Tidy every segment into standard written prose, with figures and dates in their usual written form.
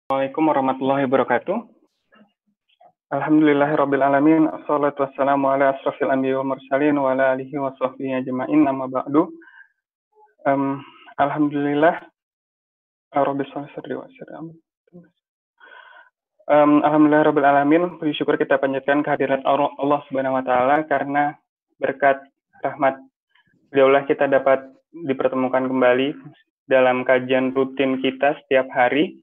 Assalamualaikum warahmatullahi wabarakatuh. Alhamdulillahirrabbilalamin. Assalatu wassalamu ala asrafil anbiya wa mursalin wa ala alihi wa sahbihi ajma'in amma ba'du. Alhamdulillah. Rabbi sholli sadri wa yassir amri. Alhamdulillahirrabbilalamin. Puji syukur kita panjatkan kehadirat Allah Subhanahu wa taala karena berkat rahmat beliaulah kita dapat dipertemukan kembali dalam kajian rutin kita setiap hari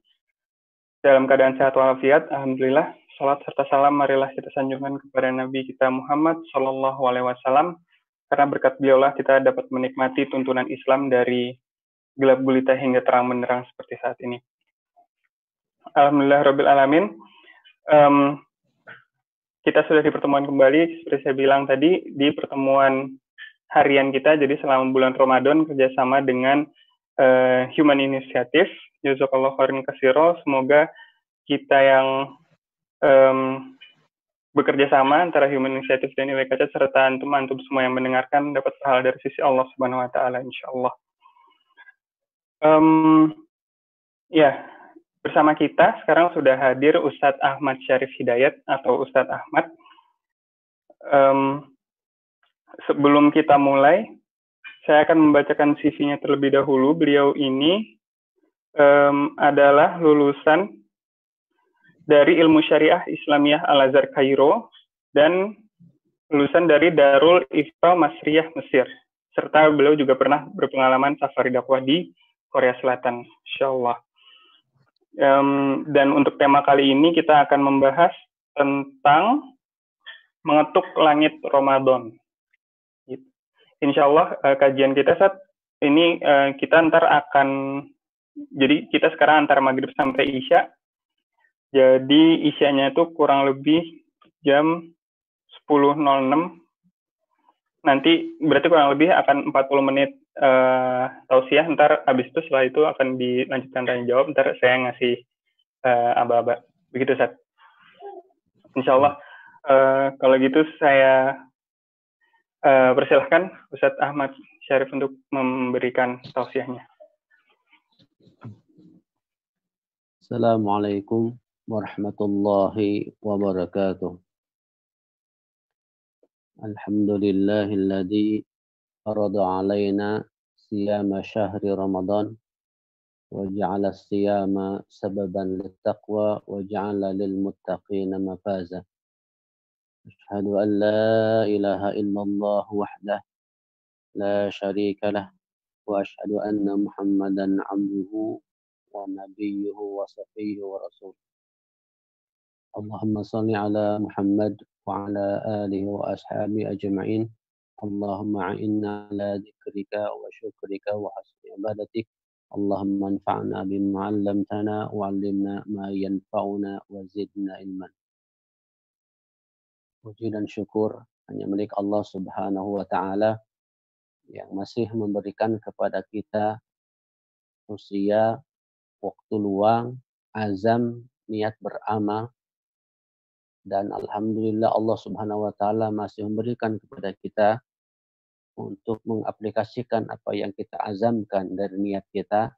dalam keadaan sehat walafiat. Alhamdulillah. Salat serta salam marilah kita sanjungkan kepada Nabi kita Muhammad Sallallahu Alaihi Wasallam, karena berkat beliaulah kita dapat menikmati tuntunan Islam dari gelap gulita hingga terang benderang seperti saat ini. Alhamdulillahirrabbilalamin. Kita sudah dipertemuan kembali, seperti saya bilang tadi, di pertemuan harian kita. Jadi selama bulan Ramadan kerjasama dengan Human Initiative. Jazakallahu khairan katsira. Semoga kita yang bekerja sama antara Human Initiative dan IWKC serta antum semua yang mendengarkan dapat pahala dari sisi Allah Subhanahu wa taala insyaallah. Ya, bersama kita sekarang sudah hadir Ustadz Ahmad Syarif Hidayat atau Ustadz Ahmad. Sebelum kita mulai, saya akan membacakan CV-nya terlebih dahulu. Beliau ini adalah lulusan dari Ilmu Syariah Islamiyah Al-Azhar Kairo dan lulusan dari Darul Ifta Masriyah Mesir. Serta beliau juga pernah berpengalaman safari dakwah di Korea Selatan, insyaallah. Dan untuk tema kali ini kita akan membahas tentang mengetuk langit Ramadan. Insyaallah kajian kita saat ini kita jadi kita sekarang antara maghrib sampai isya. Jadi isyanya itu kurang lebih jam 10.06. Nanti berarti kurang lebih akan 40 menit tausiah. Ntar habis itu setelah itu akan dilanjutkan tanya jawab. Ntar saya ngasih aba-aba. Begitu, Ustaz. Insyaallah. Kalau gitu saya persilahkan Ustadz Ahmad Syarif untuk memberikan tausiahnya. Assalamualaikum warahmatullahi wabarakatuh. Alhamdulillahilladzi farada alaina siyama syahri Ramadan wa ja'ala siyama sababan littaqwa wa ja'ala lil muttaqina mafaza. Asyhadu an la ilaha illallah wahdah la syarika lah wa asyhadu anna Muhammadan abduhu wa nabiyyuhu wa safiyuhu wa rasuluh. Allahumma salli ala Muhammad wa ala alihi wa ashabihi ajma'in. Allahumma a'inna ala dzikrika wa syukrika wa husni ibadatik. Allahumma anfa'na bima 'allamtana wa 'allimna ma yanfa'una wa zidna ilman. Puji dan syukur hanya milik Allah Subhanahu wa taala yang masih memberikan kepada kita usia, waktu luang, azam, niat beramal. Dan alhamdulillah Allah Subhanahu wa taala masih memberikan kepada kita untuk mengaplikasikan apa yang kita azamkan dari niat kita,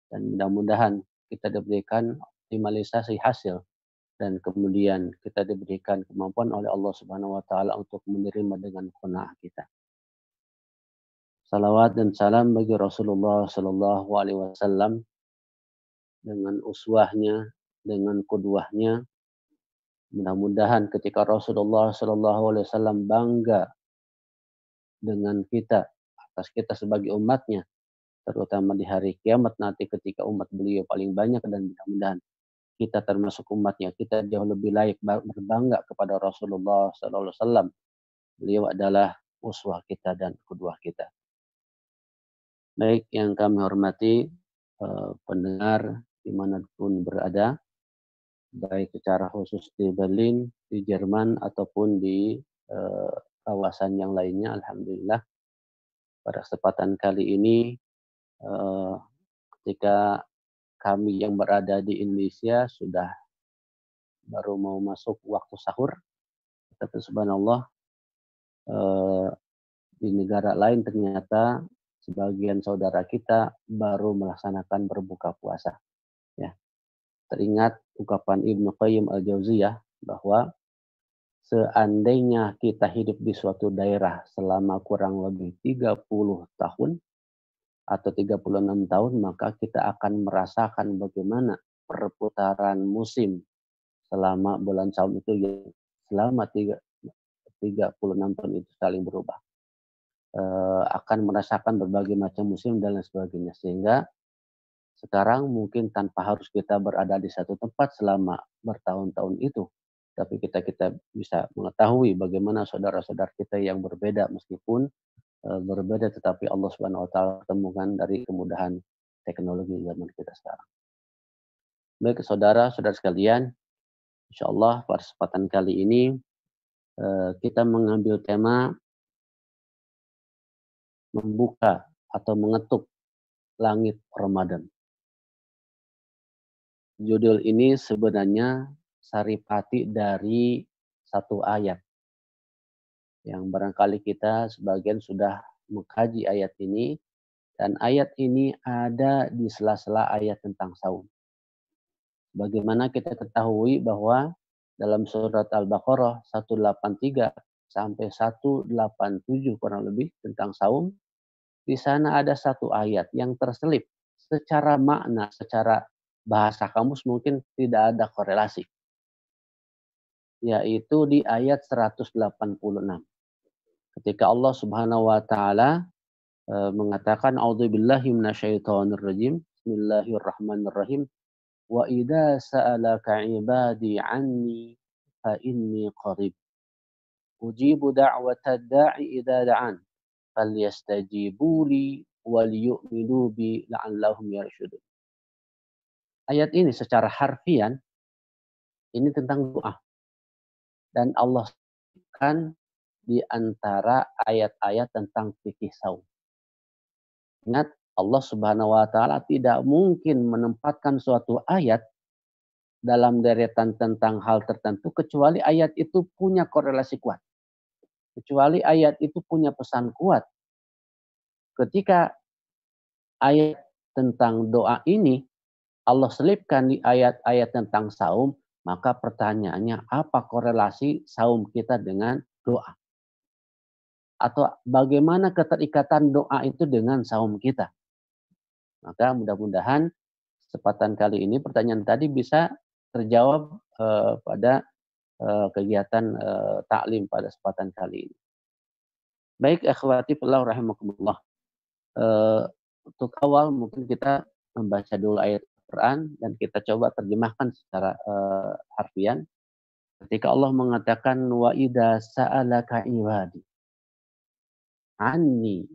dan mudah-mudahan kita diberikan optimalisasi hasil dan kemudian kita diberikan kemampuan oleh Allah Subhanahu wa taala untuk menerima dengan qanaah kita. Salawat dan salam bagi Rasulullah sallallahu alaihi wasallam dengan uswahnya, dengan qudwahnya. Mudah-mudahan ketika Rasulullah sallallahu alaihi wasallam bangga dengan kita, atas kita sebagai umatnya, terutama di hari kiamat nanti ketika umat beliau paling banyak, dan mudah-mudahan kita termasuk umatnya, kita jauh lebih layak berbangga kepada Rasulullah sallallahu alaihi wasallam. Beliau adalah uswah kita dan qudwah kita. Baik yang kami hormati pendengar dimanapun berada, baik secara khusus di Berlin, di Jerman, ataupun di kawasan yang lainnya. Alhamdulillah pada kesempatan kali ini ketika kami yang berada di Indonesia sudah baru mau masuk waktu sahur, tapi subhanallah di negara lain ternyata sebagian saudara kita baru melaksanakan berbuka puasa. Ya, teringat ungkapan Ibnu Qayyim al-Jauziyah bahwa seandainya kita hidup di suatu daerah selama kurang lebih 30 tahun atau 36 tahun, maka kita akan merasakan bagaimana perputaran musim selama bulan Saum itu yang selama 36 tahun itu saling berubah. Akan merasakan berbagai macam musim dan lain sebagainya. Sehingga sekarang mungkin tanpa harus kita berada di satu tempat selama bertahun-tahun itu, tapi kita bisa mengetahui bagaimana saudara-saudara kita yang berbeda, meskipun berbeda tetapi Allah Subhanahu wa taala temukan dari kemudahan teknologi zaman kita sekarang. Baik saudara-saudara sekalian, insyaallah pada kesempatan kali ini kita mengambil tema membuka atau mengetuk langit Ramadan. Judul ini sebenarnya saripati dari satu ayat yang barangkali kita sebagian sudah mengkaji ayat ini, dan ayat ini ada di sela-sela ayat tentang saum. Bagaimana kita ketahui bahwa dalam surat Al-Baqarah 183 sampai 187 kurang lebih tentang saum, di sana ada satu ayat yang terselip secara makna, secara bahasa kamus mungkin tidak ada korelasi, yaitu di ayat 186. Ketika Allah Subhanahu wa taala mengatakan a'udzubillahi minasyaitonirrajim, bismillahirrahmanirrahim, wa idza sa'alaka 'ibadi 'anni fa inni qarib ujibu da'watad da'i idza da'an falyastajibu li wal yu'minu bi la'allahum yarshudun. Ayat ini secara harfian ini tentang doa, dan Allah sebutkan di antara ayat-ayat tentang fikih saum. Ingat, Allah Subhanahu wa taala tidak mungkin menempatkan suatu ayat dalam deretan tentang hal tertentu kecuali ayat itu punya korelasi kuat. Kecuali ayat itu punya pesan kuat. Ketika ayat tentang doa ini Allah selipkan di ayat-ayat tentang saum, maka pertanyaannya apa korelasi saum kita dengan doa? Atau bagaimana keterikatan doa itu dengan saum kita? Maka mudah-mudahan kesempatan kali ini pertanyaan tadi bisa terjawab pada kegiatan taklim pada kesempatan kali ini. Baik, akhwati fillah rahimakumullah. Untuk awal mungkin kita membaca dulu ayat Al-Quran dan kita coba terjemahkan secara harfian. Ketika Allah mengatakan wa idza sa'alaka ibadi anni,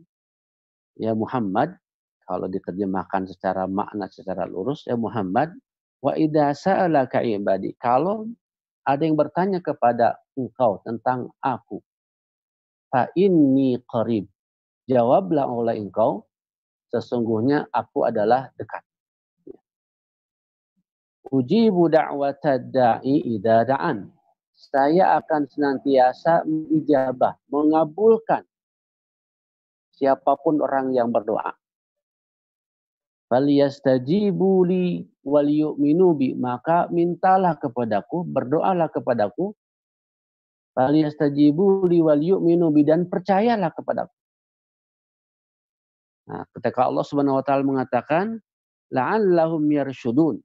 ya Muhammad, kalau diterjemahkan secara makna secara lurus, ya Muhammad, wa idza sa'alaka ibadi, kalau ada yang bertanya kepada engkau tentang aku, fa inni qarib, jawablah oleh engkau, sesungguhnya aku adalah dekat. Ujibu da'watad da'i idza da'an. Saya akan senantiasa mengijabah, mengabulkan siapapun orang yang berdoa. Falyastajibu li wal yu'minu bi, maka mintalah kepadaku, berdoalah kepadaku. Falyastajibu li wal yu'minu bi, dan percayalah kepadaku. Nah, ketika Allah Subhanahu wa taala mengatakan la'allahum yarshudun,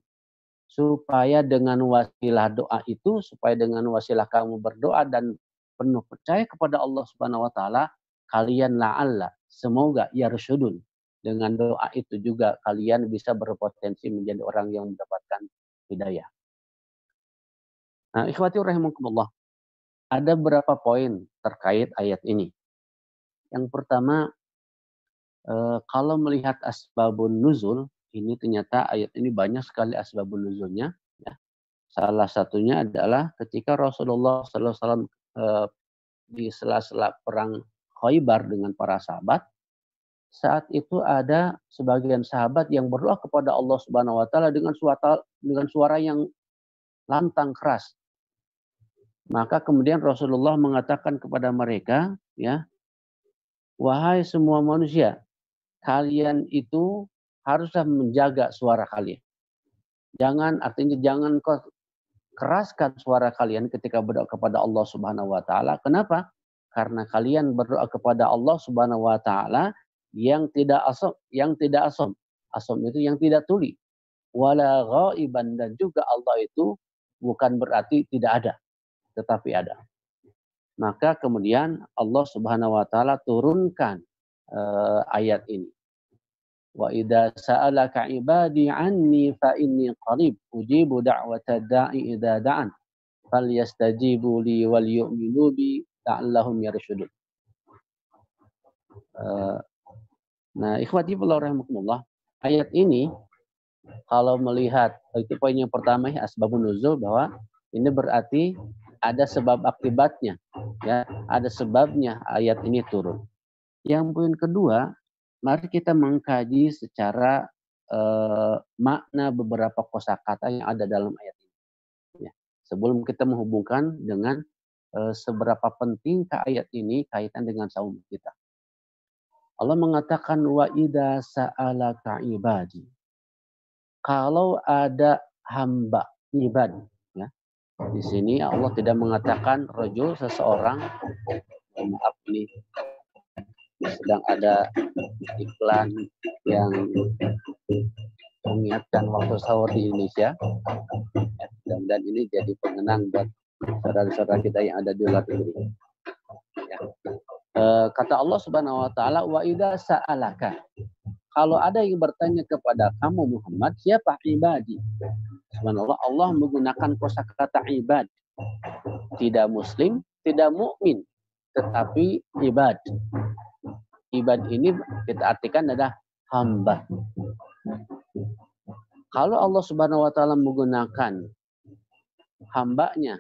supaya dengan wasilah doa itu, supaya dengan wasilah kamu berdoa dan penuh percaya kepada Allah Subhanahu wa taala, kalian la'alla, semoga yarshudun, dengan doa itu juga kalian bisa berpotensi menjadi orang yang mendapatkan hidayah. Nah, ikhwati rahimakumullah, ada beberapa poin terkait ayat ini. Yang pertama, kalau melihat asbabun nuzul, ini ternyata ayat ini banyak sekali asbabun nuzulnya. Ya. Salah satunya adalah ketika Rasulullah SAW di sela-sela perang Khaybar dengan para sahabat, saat itu ada sebagian sahabat yang berdoa kepada Allah Subhanahu wa taala dengan suara yang lantang keras. Maka kemudian Rasulullah mengatakan kepada mereka, ya, wahai semua manusia, kalian itu haruslah menjaga suara kalian. Artinya jangan kau keraskan suara kalian ketika berdoa kepada Allah Subhanahu wa taala. Kenapa? Karena kalian berdoa kepada Allah Subhanahu wa taala yang tidak asam. Asam itu yang tidak tuli. Wala ghaiban, dan juga Allah itu bukan berarti tidak ada, tetapi ada. Maka kemudian Allah Subhanahu wa taala turunkan ayat ini. Wa idza sa'alaka 'ibadi 'anni fa inni qarib ujibu da'wata da'i idza da'an falyastajibu li wal yu'minu bi la'allahum yarshudun. Nah, ikhwati fillah rahimakumullah, ayat ini kalau melihat itu poin yang pertama ya, asbabun nuzul, bahwa ini berarti ada sebab akibatnya, ya, ada sebabnya ayat ini turun. Yang poin kedua, mari kita mengkaji secara makna beberapa kosakata yang ada dalam ayat ini. Ya. Sebelum kita menghubungkan dengan seberapa penting ayat ini kaitan dengan saum kita. Allah mengatakan wa idza sa'alaka ibadi. Kalau ada hamba, ibad, ya. Di sini Allah tidak mengatakan rajul, seseorang. Maaf, ini sedang ada iklan yang mengingatkan waktu sahur di Indonesia. Dan ini jadi pengenang buat saudara-saudara kita yang ada di luar negeri. Ya. Kata Allah Subhanahu wa taala, wa idza sa'alaka. Kalau ada yang bertanya kepada kamu Muhammad, siapa ibadi? Subhanallah, Allah menggunakan kosakata ibad. Tidak muslim, tidak mukmin, tetapi ibad. Ibad ini kita artikan adalah hamba. Kalau Allah Subhanahu wa taala menggunakan hambanya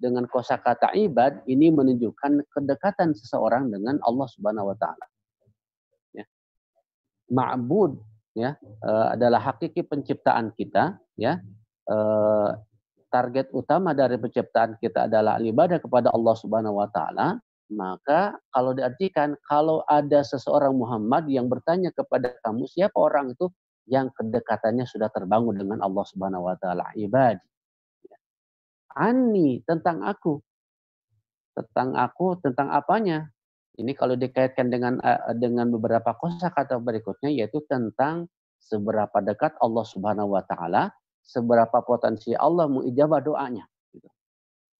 dengan kosakata ibad, ini menunjukkan kedekatan seseorang dengan Allah Subhanahu wa taala. Ya. Ma'bud, ya, adalah hakiki penciptaan kita, ya. Target utama dari penciptaan kita adalah ibadah kepada Allah Subhanahu wa taala. Maka kalau diartikan, kalau ada seseorang Muhammad yang bertanya kepada kamu, siapa orang itu yang kedekatannya sudah terbangun dengan Allah Subhanahu wa taala, ibadi. Ani, tentang aku. Tentang apanya? Ini kalau dikaitkan dengan beberapa kosakata berikutnya, yaitu tentang seberapa dekat Allah Subhanahu wa taala, seberapa potensi Allah mengijabah doanya.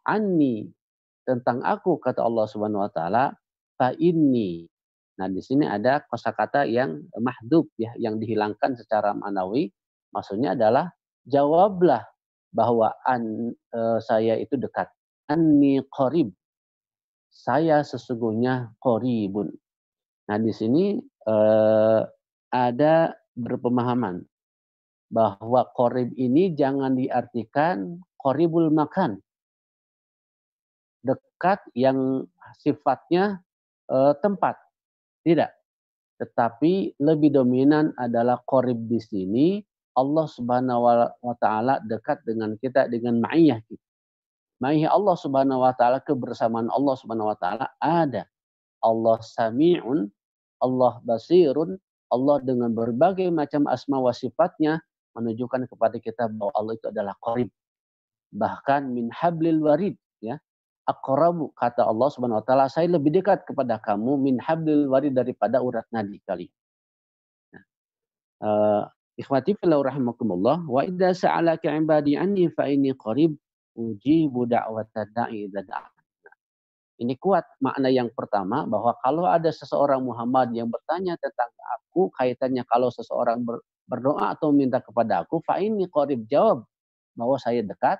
Ani, tentang aku, kata Allah Subhanahu wa taala, fa inni. Nah, di sini ada kosakata yang mahdhuf, ya, yang dihilangkan secara manawi. Maksudnya adalah jawablah bahwa saya itu dekat. Anni qarib. Saya sesungguhnya qaribun. Nah, di sini ada berpemahaman bahwa qarib ini jangan diartikan qaribul makan. Dekat yang sifatnya tempat. Tidak. Tetapi lebih dominan adalah qarib di sini. Allah Subhanahu wa taala dekat dengan kita dengan ma'iyah kita. Ma'iyah Allah Subhanahu wa taala, kebersamaan Allah Subhanahu wa taala ada. Allah sami'un, Allah basirun, Allah dengan berbagai macam asma wa sifatnya menunjukkan kepada kita bahwa Allah itu adalah qarib. Bahkan min hablil warid, ya. Aqrabu, kata Allah Subhanahu wa taala, saya lebih dekat kepada kamu min hablil warid, daripada urat nadi kalian. Ikhwati fillah rahimakumullah, wa idza sa'alaka 'ibadi anni fa inni qarib ujibu da'wata da'i idza da'a. Ini kuat makna yang pertama, bahwa kalau ada seseorang Muhammad yang bertanya tentang aku, kaitannya kalau seseorang berdoa atau minta kepada aku, fa inni qarib, jawab bahwa saya dekat.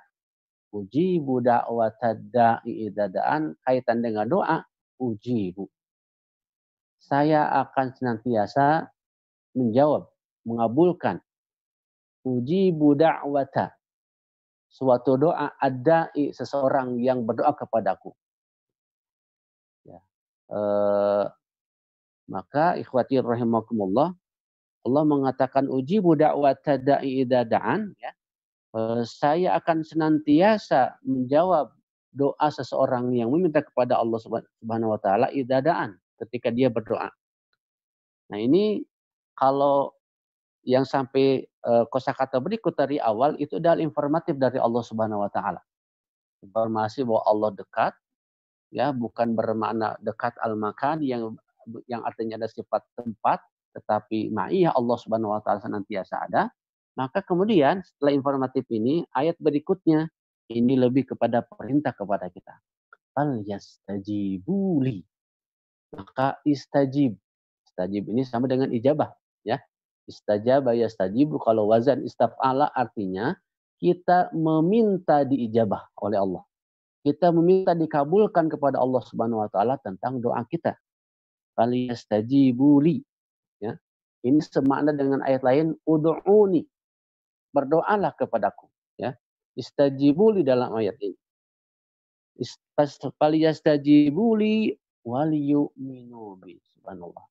Ujibu da'wata da'i idza da'an, kaitan dengan doa, ujibu. Saya akan senantiasa menjawab, mengabulkan. Ujibu da'wata, suatu doa, ad-da'i, seseorang yang berdoa kepadaku. Ya. Maka ikhwati rahimakumullah, Allah mengatakan ujibu da'wata da'i idza da'an, ya. Saya akan senantiasa menjawab doa seseorang yang meminta kepada Allah Subhanahu wa taala idza da'an, ketika dia berdoa. Nah, ini kalau yang sampai kosakata berikut dari awal itu adalah informatif dari Allah Subhanahu wa taala. Informasi bahwa Allah dekat, ya, bukan bermakna dekat al-makan yang artinya ada sifat tempat, tetapi ma'iyah Allah Subhanahu wa taala senantiasa ada. Maka kemudian setelah informatif ini, ayat berikutnya ini lebih kepada perintah kepada kita. Fal yastajibuli. Maka istajib. Istajib ini sama dengan ijabah, ya. Istajaba yastajibu, kalau wazan istaf'ala artinya kita meminta diijabah oleh Allah. Kita meminta dikabulkan kepada Allah Subhanahu wa taala tentang doa kita. Falyastajibu li, ya. Ini semakna dengan ayat lain, ud'uni. Berdoalah kepadaku, ya. Istajibu li dalam ayat ini. Falyastajibu li waliyu'minu bi. Subhanallah.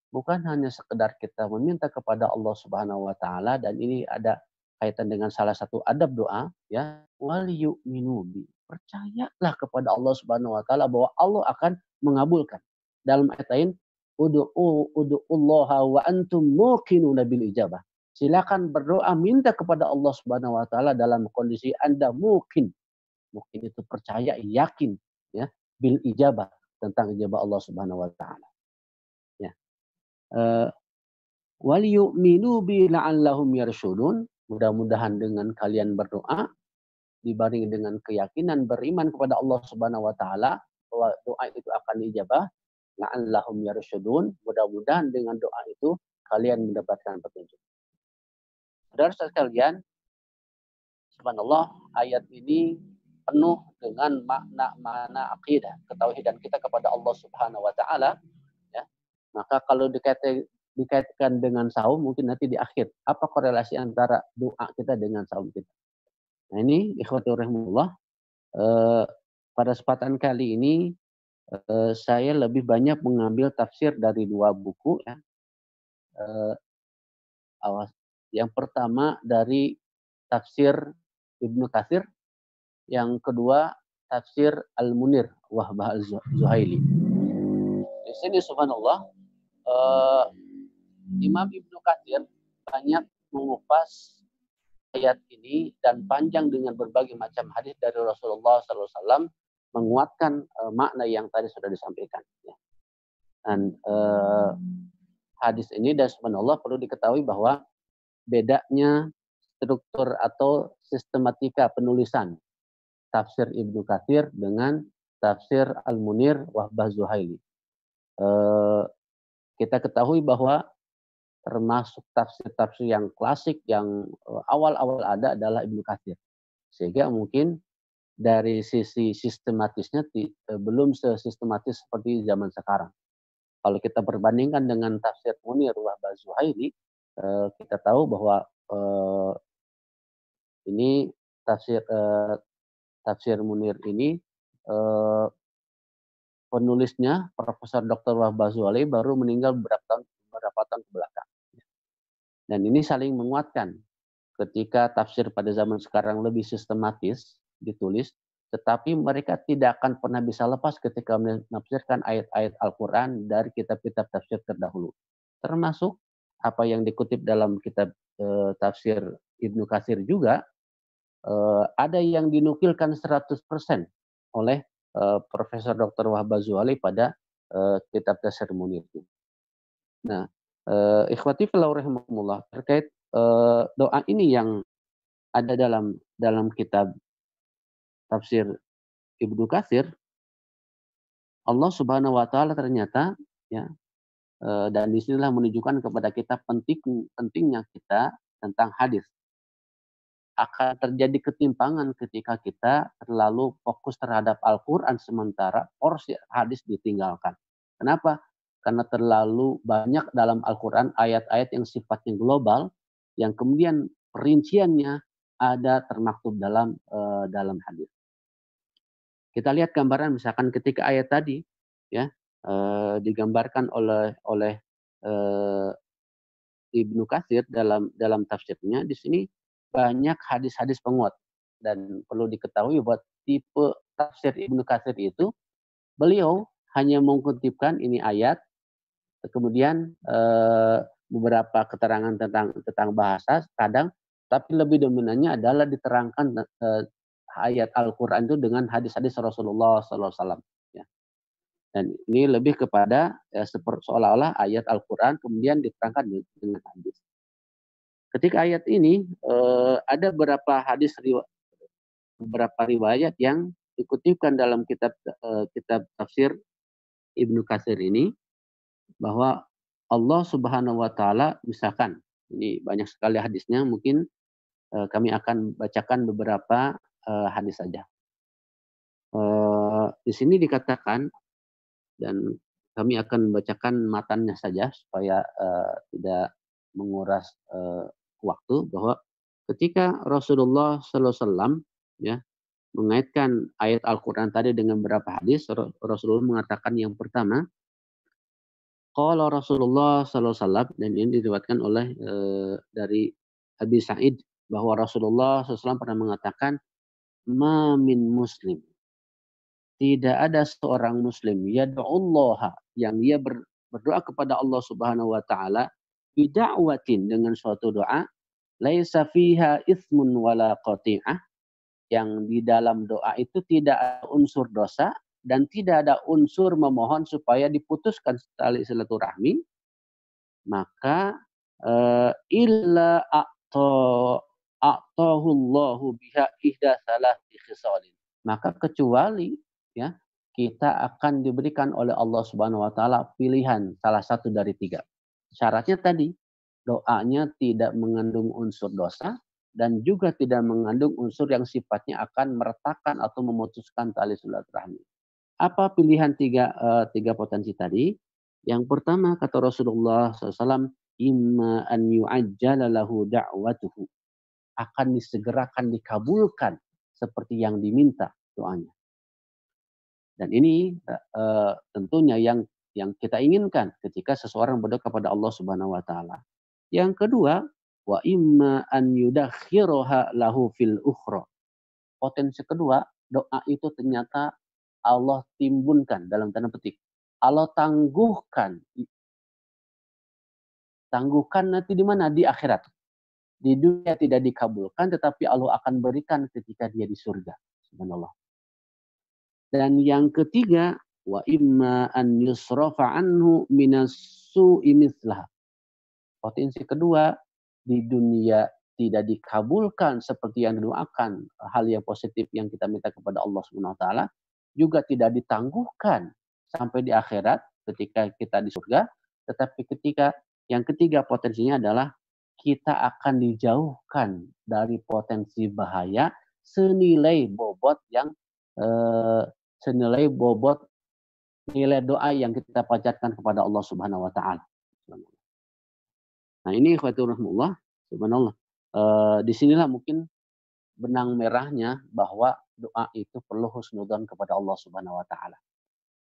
Bukan hanya sekedar kita meminta kepada Allah Subhanahu wa taala, dan ini ada kaitan dengan salah satu adab doa, ya, wal yu'minu bi. Percayalah kepada Allah Subhanahu wa taala bahwa Allah akan mengabulkan. Dalam ayat lain, ud'ullaha wa antum muqinuna bil ijabah. Silakan berdoa minta kepada Allah Subhanahu wa taala dalam kondisi Anda muqin. Muqin itu percaya, yakin, ya, bil ijabah, tentang ijabah Allah Subhanahu wa taala. Wal yu'minu bi la'allahum yarshudun. Mudah-mudahan dengan kalian berdoa dibarengi dengan keyakinan beriman kepada Allah Subhanahu wa taala bahwa doa itu akan dijabah, la'allahum yarshudun. Mudah-mudahan dengan doa itu kalian mendapatkan petunjuk. Saudara sekalian, subhanallah, ayat ini penuh dengan makna-makna akidah, ketauhidan kita kepada Allah Subhanahu wa taala. Maka kalau dikaitkan dengan saum, mungkin nanti di akhir. Apa korelasi antara doa kita dengan saum kita? Nah ini, ikhwati rahimahullah, pada kesempatan kali ini saya lebih banyak mengambil tafsir dari dua buku. Ya. Yang pertama dari tafsir Ibnu Katsir, yang kedua tafsir Al-Munir, Wahbah Al-Zuhaili. Di sini subhanallah, Imam Ibnu Katsir banyak mengupas ayat ini dan panjang dengan berbagai macam hadis dari Rasulullah SAW, menguatkan makna yang tadi sudah disampaikan. Ya. Dan hadis ini, dan subhanallah, perlu diketahui bahwa bedanya struktur atau sistematika penulisan tafsir Ibnu Katsir dengan tafsir Al-Munir Wahbah Zuhaili. Kita ketahui bahwa termasuk tafsir-tafsir yang klasik yang awal-awal ada adalah Ibnu Katsir. Sehingga mungkin dari sisi sistematisnya belum sesistematis seperti zaman sekarang. Kalau kita perbandingkan dengan tafsir Munir Wahbah Zuhaili, kita tahu bahwa ini tafsir Munir ini penulisnya Profesor Dr. Wahbah Zuhaili baru meninggal beberapa tahun ke belakang. Dan ini saling menguatkan. Ketika tafsir pada zaman sekarang lebih sistematis ditulis, tetapi mereka tidak akan pernah bisa lepas ketika menafsirkan ayat-ayat Al-Quran dari kitab-kitab tafsir terdahulu. Termasuk apa yang dikutip dalam kitab tafsir Ibnu Katsir juga, ada yang dinukilkan 100% oleh Profesor Dr. Wahbah Zuhaili pada kitab tafsir Munir. Nah, ikhwati fillah rahimakumullah, terkait doa ini yang ada dalam kitab tafsir Ibnu Katsir, Allah Subhanahu wa taala ternyata, ya, dan disinilah menunjukkan kepada kita pentingnya kita tentang hadis. Akan terjadi ketimpangan ketika kita terlalu fokus terhadap Al-Quran sementara porsi hadis ditinggalkan. Kenapa? Karena terlalu banyak dalam Al-Quran ayat-ayat yang sifatnya global, yang kemudian perinciannya ada termaktub dalam hadis. Kita lihat gambaran misalkan ketika ayat tadi, ya, digambarkan oleh Ibnu Katsir dalam tafsirnya. Di sini banyak hadis-hadis penguat, dan perlu diketahui buat tipe tafsir Ibnu Katsir itu, beliau hanya mengutipkan ini ayat, kemudian beberapa keterangan tentang bahasa kadang, tapi lebih dominannya adalah diterangkan ayat Al-Quran itu dengan hadis-hadis Rasulullah SAW. Ya. Dan ini lebih kepada seolah-olah ayat Al-Quran kemudian diterangkan dengan hadis. Ketika ayat ini ada beberapa riwayat yang dikutipkan dalam kitab tafsir Ibnu Katsir ini, bahwa Allah Subhanahu wa taala, misalkan ini banyak sekali hadisnya, mungkin kami akan bacakan beberapa hadis saja. Di sini dikatakan, dan kami akan membacakan matannya saja supaya tidak menguras waktu, bahwa ketika Rasulullah SAW ya mengaitkan ayat Al-Quran tadi dengan beberapa hadis, Rasulullah mengatakan yang pertama, qala Rasulullah SAW, dan ini diriwayatkan oleh dari Abi Sa'id, bahwa Rasulullah SAW pernah mengatakan, ma min muslim, tidak ada seorang muslim yad'ullaha, yang dia berdoa kepada Allah Subhanahu wa taala, bida'watin, dengan suatu doa, laisa fiha itsmun wala qati'ah, yang di dalam doa itu tidak ada unsur dosa dan tidak ada unsur memohon supaya diputuskan tali silaturahmi, maka illa a'tahullahu biha ihda salati khisalin, maka kecuali ya kita akan diberikan oleh Allah Subhanahu wa taala pilihan salah satu dari tiga. Syaratnya tadi, doanya tidak mengandung unsur dosa dan juga tidak mengandung unsur yang sifatnya akan meretakkan atau memutuskan tali silaturahmi. Apa pilihan tiga potensi tadi? Yang pertama, kata Rasulullah SAW, imma an yu'ajjala lahu da'watuhu, akan disegerakan dikabulkan seperti yang diminta doanya. Dan ini tentunya yang kita inginkan ketika seseorang berdoa kepada Allah Subhanahu wa taala. Yang kedua, wa imma an yudakhiraha lahu fil ukhra. Potensi kedua, doa itu ternyata Allah timbunkan, dalam tanda petik, Allah tangguhkan nanti di mana? Di akhirat. Di dunia tidak dikabulkan, tetapi Allah akan berikan ketika dia di surga. Subhanallah. Dan yang ketiga, wa imma an yusrafa anhu minas su'i mithlah. Potensi kedua, di dunia tidak dikabulkan seperti yang didoakan, hal yang positif yang kita minta kepada Allah Subhanahu wa taala, juga tidak ditangguhkan sampai di akhirat ketika kita di surga, tetapi yang ketiga potensinya adalah kita akan dijauhkan dari potensi bahaya senilai bobot nilai doa yang kita panjatkan kepada Allah Subhanahu wa taala. Nah, ini ikhwatul rahmatullah, subhanallah. Disinilah mungkin benang merahnya bahwa doa itu perlu husnudzon kepada Allah Subhanahu wa taala.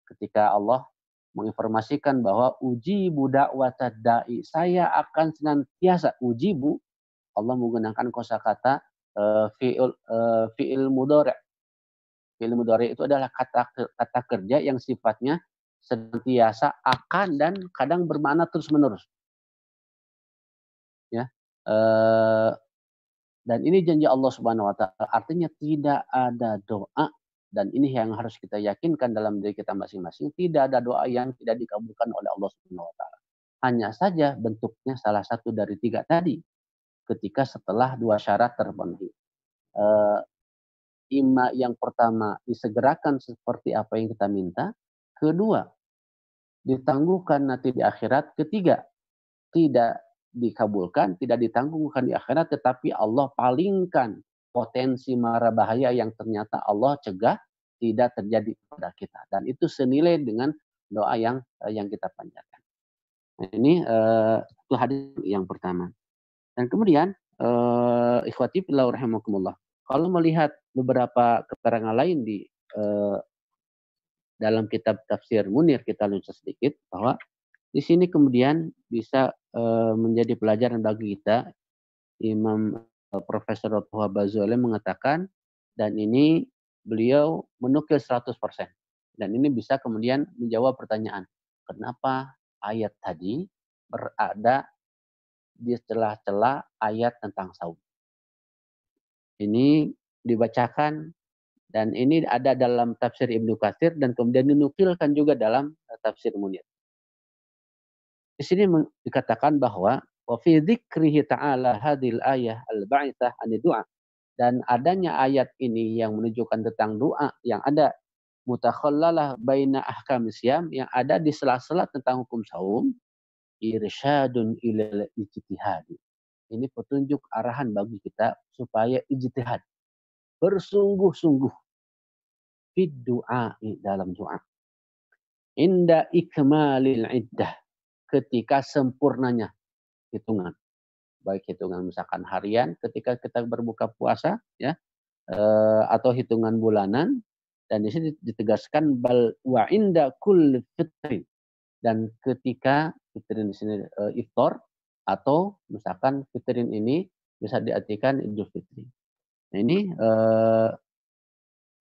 Ketika Allah menginformasikan bahwa ujibu da'watad da'i, saya akan senantiasa ujibu, Allah menggunakan kosakata fi'il mudhari'. Fi'il mudhari' itu adalah kata kerja yang sifatnya senantiasa, akan, dan kadang bermakna terus-menerus. Ya. Dan ini janji Allah Subhanahu wa taala, artinya tidak ada doa, dan ini yang harus kita yakinkan dalam diri kita masing-masing, tidak ada doa yang tidak dikabulkan oleh Allah Subhanahu wa taala. Hanya saja bentuknya salah satu dari tiga tadi, ketika setelah dua syarat terpenuhi. Ima yang pertama disegerakan seperti apa yang kita minta, kedua ditangguhkan nanti di akhirat, ketiga tidak dikabulkan, tidak ditangguhkan di akhirat, tetapi Allah palingkan potensi mara bahaya yang ternyata Allah cegah tidak terjadi pada kita, dan itu senilai dengan doa yang kita panjatkan. Nah, ini itu hadis yang pertama. Dan kemudian ikhwati fillah rahimakumullah, kalau melihat beberapa keterangan lain di dalam kitab tafsir Munir, kita lucu sedikit bahwa di sini kemudian bisa menjadi pelajaran bagi kita. Imam Profesor Tuha Bazuli mengatakan, dan ini beliau menukil 100%. Dan ini bisa kemudian menjawab pertanyaan, kenapa ayat tadi berada di celah-celah ayat tentang saum. Ini dibacakan dan ini ada dalam tafsir Ibnu Katsir dan kemudian dinukilkan juga dalam tafsir Munir. Di sini dikatakan bahwa wa fi dzikrihi ta'ala hadhil ayah al-ba'itsah an du'a, dan adanya ayat ini yang menunjukkan tentang doa yang ada mutakhallalah baina ahkam siyam, yang ada di sela-sela tentang hukum saum, irsyadun ilal ijtihad. Ini petunjuk arahan bagi kita supaya ijtihad, bersungguh-sungguh fid du'a, dalam doa. Inda ikmalil iddah, ketika sempurnanya hitungan. Baik hitungan misalkan harian ketika kita berbuka puasa ya, atau hitungan bulanan, dan di sini ditegaskan bal wa inda kulli fitri, dan ketika fitrin di sini iftar, atau misalkan fitrin ini bisa diartikan Idul Fitri. Nah ini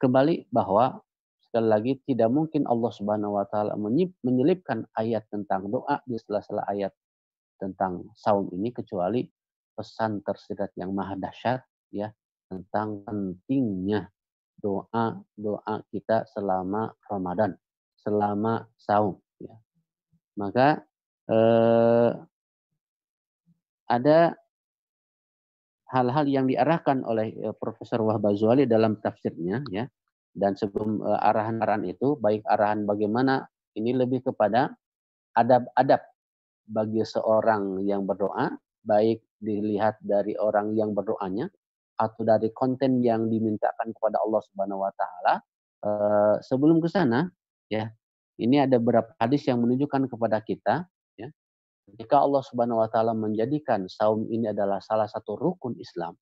kembali bahwa sekali lagi tidak mungkin Allah Subhanahu wa taala menyelipkan ayat tentang doa di sela-sela ayat tentang saum ini, kecuali pesan tersirat yang maha dahsyat ya tentang pentingnya doa kita selama Ramadan, selama saum ya. Maka ada hal-hal yang diarahkan oleh Profesor Wahbah dalam tafsirnya ya. Dan sebelum arahan-arahan itu, baik arahan bagaimana, ini lebih kepada adab-adab bagi seorang yang berdoa, baik dilihat dari orang yang berdoanya atau dari konten yang dimintakan kepada Allah Subhanahu wa taala. Sebelum ke sana ya, ini ada beberapa hadis yang menunjukkan kepada kita ya, ketika Allah Subhanahu wa taala menjadikan saum ini adalah salah satu rukun Islam,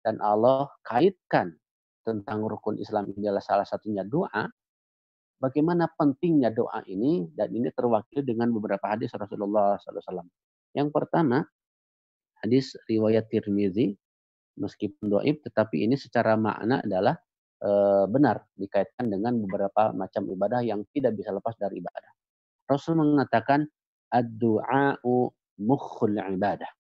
dan Allah kaitkan tentang rukun Islam ini adalah salah satunya doa, bagaimana pentingnya doa ini, dan ini terwakili dengan beberapa hadis Rasulullah SAW. Yang pertama, hadis riwayat Tirmizi, meskipun dhaif, tetapi ini secara makna adalah benar, dikaitkan dengan beberapa macam ibadah yang tidak bisa lepas dari ibadah. Rasul mengatakan, ad-du'a'u mukhul ibadah.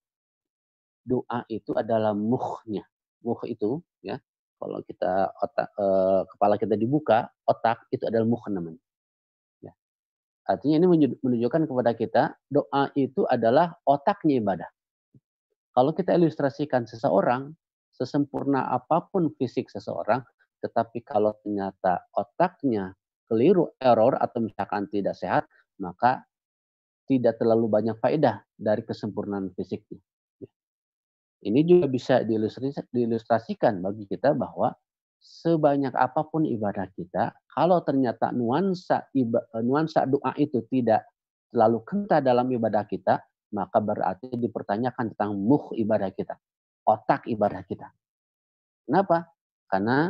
Doa itu adalah mukhnya. Mukh itu ya, kalau kita kepala kita dibuka, otak itu adalah mukh namanya. Ya. Artinya ini menunjukkan kepada kita doa itu adalah otaknya ibadah. Kalau kita ilustrasikan seseorang, sesempurna apapun fisik seseorang, tetapi kalau ternyata otaknya keliru, error, atau misalkan tidak sehat, maka tidak terlalu banyak faedah dari kesempurnaan fisiknya. Ini juga bisa diilustrasikan bagi kita bahwa sebanyak apapun ibadah kita, kalau ternyata nuansa doa itu tidak terlalu kental dalam ibadah kita, maka berarti dipertanyakan tentang ibadah kita, otak ibadah kita. Kenapa? Karena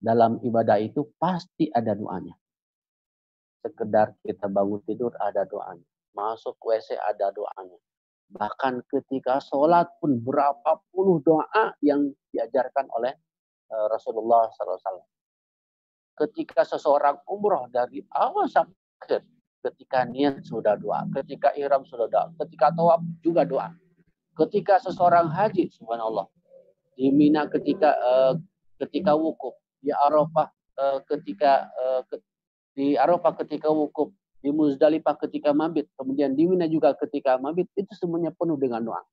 dalam ibadah itu pasti ada doanya. Sekedar kita bangun tidur ada doanya, masuk WC ada doanya. Bahkan ketika sholat pun berapa puluh doa yang diajarkan oleh Rasulullah SAW. Ketika seseorang umroh dari awal sampai akhir, ketika niat sudah doa, ketika ihram sudah doa, ketika tawaf juga doa. Ketika seseorang haji, subhanallah, di Mina ketika wukuf, di Arafah di Arafah ketika wukuf, di Muzdalifah ketika mabit, kemudian di Mina juga ketika mabit, itu semuanya penuh dengan doa.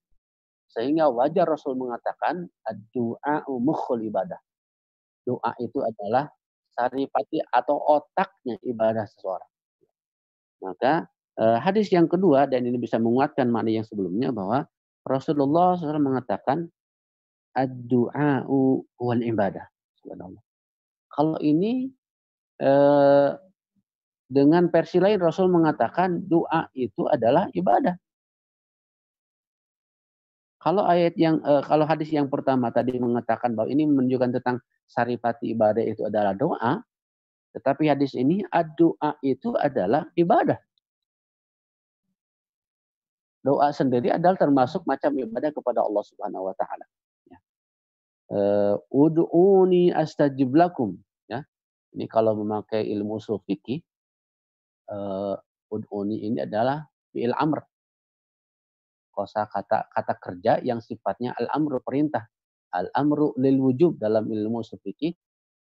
Sehingga wajar Rasul mengatakan ad-du'a'u mukhul ibadah. Doa itu adalah saripati atau otaknya ibadah seseorang. Maka hadis yang kedua, dan ini bisa menguatkan makna yang sebelumnya, bahwa Rasulullah SAW mengatakan ad-du'a'u wal ibadah. Subhanallah. Kalau ini dengan versi lain Rasul mengatakan doa itu adalah ibadah. Kalau kalau hadis yang pertama tadi mengatakan bahwa ini menunjukkan tentang saripati ibadah itu adalah doa, tetapi hadis ini doa itu adalah ibadah. Doa sendiri adalah termasuk macam ibadah kepada Allah Subhanahu wa taala. Ya. Ud'uni astajib lakum. Ya. Ini kalau memakai ilmu ushul fikih, ud'uni ini adalah fi'il amr. kata kerja yang sifatnya al-amru perintah. Al-amru lil wujub dalam ilmu ushul fikih,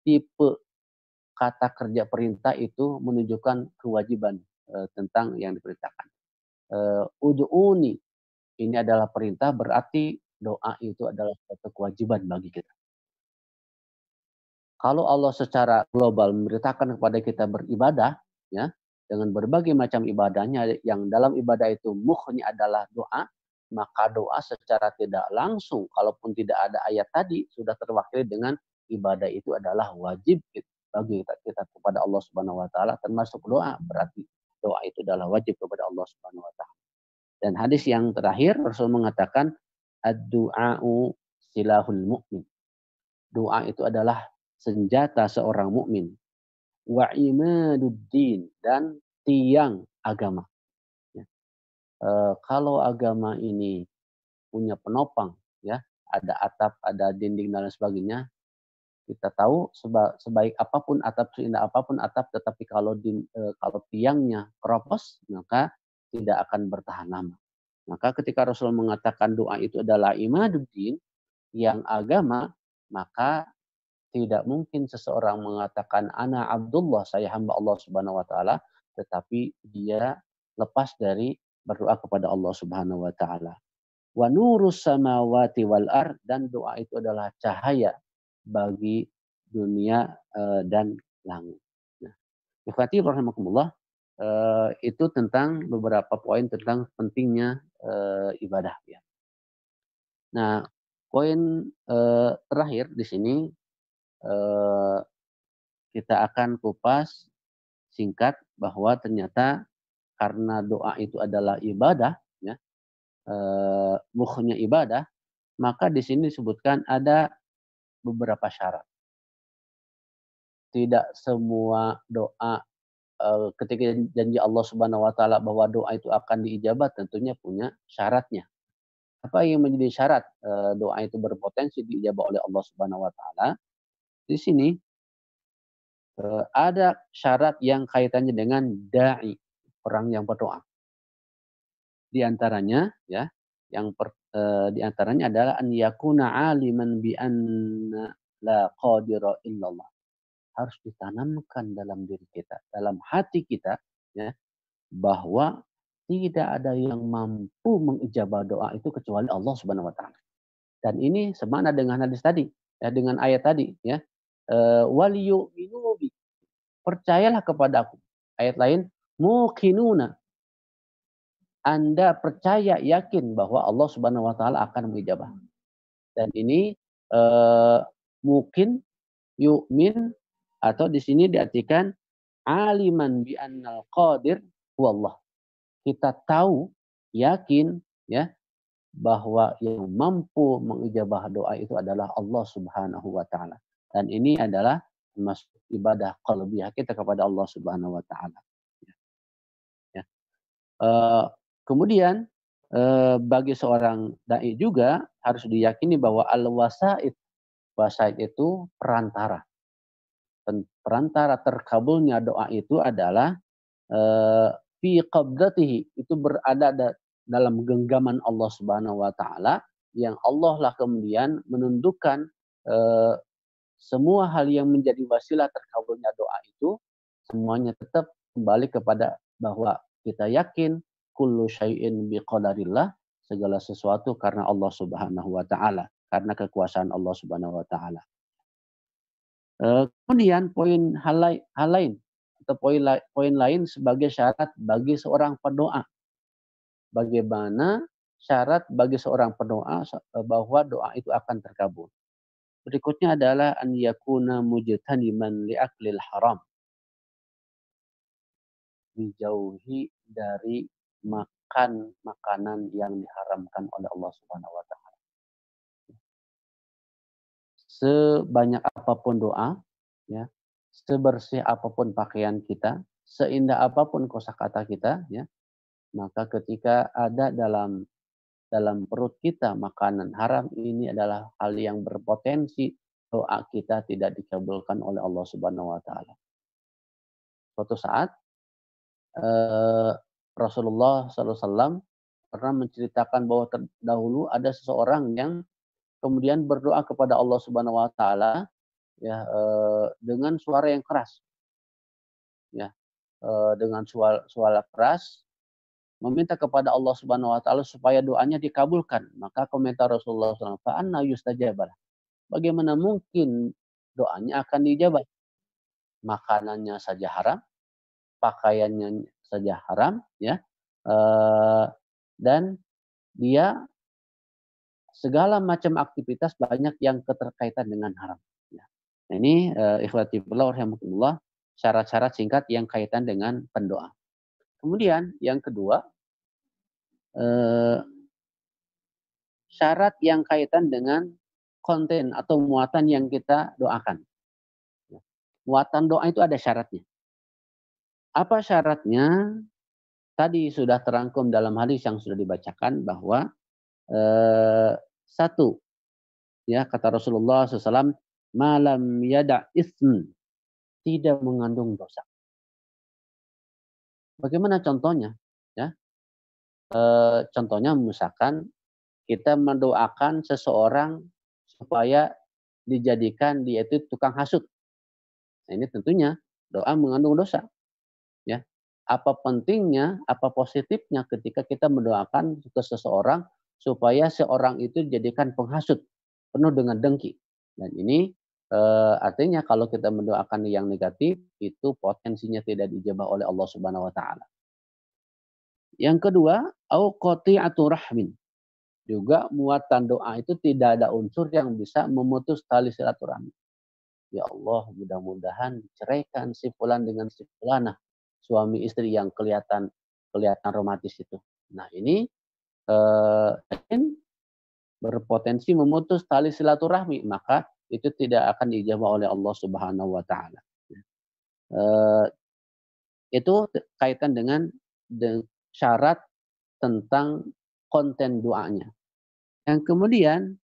tipe kata kerja perintah itu menunjukkan kewajiban tentang yang diperintahkan. Ud'uni ini adalah perintah, berarti doa itu adalah suatu kewajiban bagi kita. Kalau Allah secara global memerintahkan kepada kita beribadah, ya, dengan berbagai macam ibadahnya, yang dalam ibadah itu mukhnya adalah doa, maka doa secara tidak langsung, kalaupun tidak ada ayat tadi, sudah terwakili dengan ibadah itu adalah wajib bagi kita kepada Allah Subhanahu Wa Taala, termasuk doa, berarti doa itu adalah wajib kepada Allah Subhanahu Wa Taala. Dan hadis yang terakhir, Rasul mengatakan, ad-du'a'u silahul mu'min. Doa itu adalah senjata seorang mukmin. Wa imaduddin, dan tiang agama. Ya. Kalau agama ini punya penopang, ya, ada atap, ada dinding dan lain sebagainya, kita tahu sebaik apapun atap, seindah apapun atap, tetapi kalau tiangnya keropos, maka tidak akan bertahan lama. Maka ketika Rasul mengatakan doa itu adalah imaduddin, yang agama, maka tidak mungkin seseorang mengatakan ana Abdullah, saya hamba Allah Subhanahu wa taala, tetapi dia lepas dari berdoa kepada Allah Subhanahu wa taala. Wa nurus samawati wal ard, dan doa itu adalah cahaya bagi dunia dan langit. Nah, ikhwati rahimakumullah, itu tentang beberapa poin tentang pentingnya ibadah, ya. Nah, poin terakhir di sini kita akan kupas singkat bahwa ternyata karena doa itu adalah ibadah, ya, mukhnya ibadah, maka di sini disebutkan ada beberapa syarat. Tidak semua doa ketika janji Allah Subhanahu wa taala bahwa doa itu akan diijabat, tentunya punya syaratnya. Apa yang menjadi syarat doa itu berpotensi diijabah oleh Allah Subhanahu wa taala? Di sini ada syarat yang kaitannya dengan dai, orang yang berdoa. Di antaranya, ya, di antaranya adalah an yakuna aliman bi anna la qadira illallah. Harus ditanamkan dalam diri kita, dalam hati kita, ya, bahwa tidak ada yang mampu mengijabah doa itu kecuali Allah Subhanahu wa taala. Dan ini semana dengan hadis tadi, ya, dengan ayat tadi, ya. Waliyu'minu bi, percayalah kepada aku. Ayat lain, muqinuna, Anda percaya, yakin bahwa Allah Subhanahu wa taala akan mengijabah. Dan ini mungkin yu'min, atau di sini diartikan aliman bi annal qadir huwallah. Kita tahu, yakin, ya, bahwa yang mampu mengijabah doa itu adalah Allah Subhanahu wa taala. Dan ini adalah termasuk ibadah qalbiyah kita kepada Allah Subhanahu wa taala. Ya. Kemudian bagi seorang dai juga harus diyakini bahwa al-wasaid, wasaid itu perantara. Perantara terkabulnya doa itu adalah fi qabdatihi, itu berada dalam genggaman Allah Subhanahu wa taala, yang Allah lah kemudian menundukkan semua hal yang menjadi wasilah terkabulnya doa itu, semuanya tetap kembali kepada bahwa kita yakin kullu syai'in biqadarillah, segala sesuatu karena Allah Subhanahu wa taala, karena kekuasaan Allah Subhanahu wa taala. Kemudian hal lain atau poin lain sebagai syarat bagi seorang pendoa. Bagaimana syarat bagi seorang pendoa bahwa doa itu akan terkabul? Berikutnya adalah an yakuna mujtaniman li aklil haram. Dijauhi dari makan makanan yang diharamkan oleh Allah Subhanahu wa taala. Sebanyak apapun doa, ya, sebersih apapun pakaian kita, seindah apapun kosakata kita, ya, maka ketika ada dalam perut kita makanan haram, ini adalah hal yang berpotensi doa kita tidak dikabulkan oleh Allah Subhanahu wa taala. Suatu saat Rasulullah SAW Karena menceritakan bahwa terdahulu ada seseorang yang kemudian berdoa kepada Allah Subhanahu wa taala ya dengan suara yang keras ya dengan suara keras meminta kepada Allah Subhanahu wa taala supaya doanya dikabulkan. Maka komentar Rasulullah SAW, "Fa anna yustajabah." Bagaimana mungkin doanya akan dijabah? Makanannya saja haram, pakaiannya saja haram ya. Eh, dan dia segala macam aktivitas banyak yang keterkaitan dengan haram. Ya. Nah, ini ikhwati fillah rahimakumullah syarat-syarat singkat yang kaitan dengan pendoa. Kemudian yang kedua syarat yang kaitan dengan konten atau muatan yang kita doakan. Ya. Muatan doa itu ada syaratnya. Apa syaratnya? Tadi sudah terangkum dalam hadis yang sudah dibacakan bahwa satu, ya kata Rasulullah SAW, malam yada ism, tidak mengandung dosa. Bagaimana contohnya? Ya, contohnya misalkan kita mendoakan seseorang supaya dijadikan dia itu tukang hasut. Nah, ini tentunya doa mengandung dosa. Ya, apa pentingnya, apa positifnya ketika kita mendoakan ke seseorang supaya seorang itu dijadikan penghasut penuh dengan dengki. Dan ini artinya kalau kita mendoakan yang negatif itu potensinya tidak dijabah oleh Allah Subhanahu wa taala. Yang kedua, au qati'atu rahmin. Juga muatan doa itu tidak ada unsur yang bisa memutus tali silaturahmi. Ya Allah, mudah-mudahan ceraikan si fulan dengan si fulanah, suami istri yang kelihatan romantis itu. Nah, ini berpotensi memutus tali silaturahmi, maka itu tidak akan dijawab oleh Allah Subhanahu wa taala. Itu kaitan dengan syarat tentang konten doanya. Yang kemudian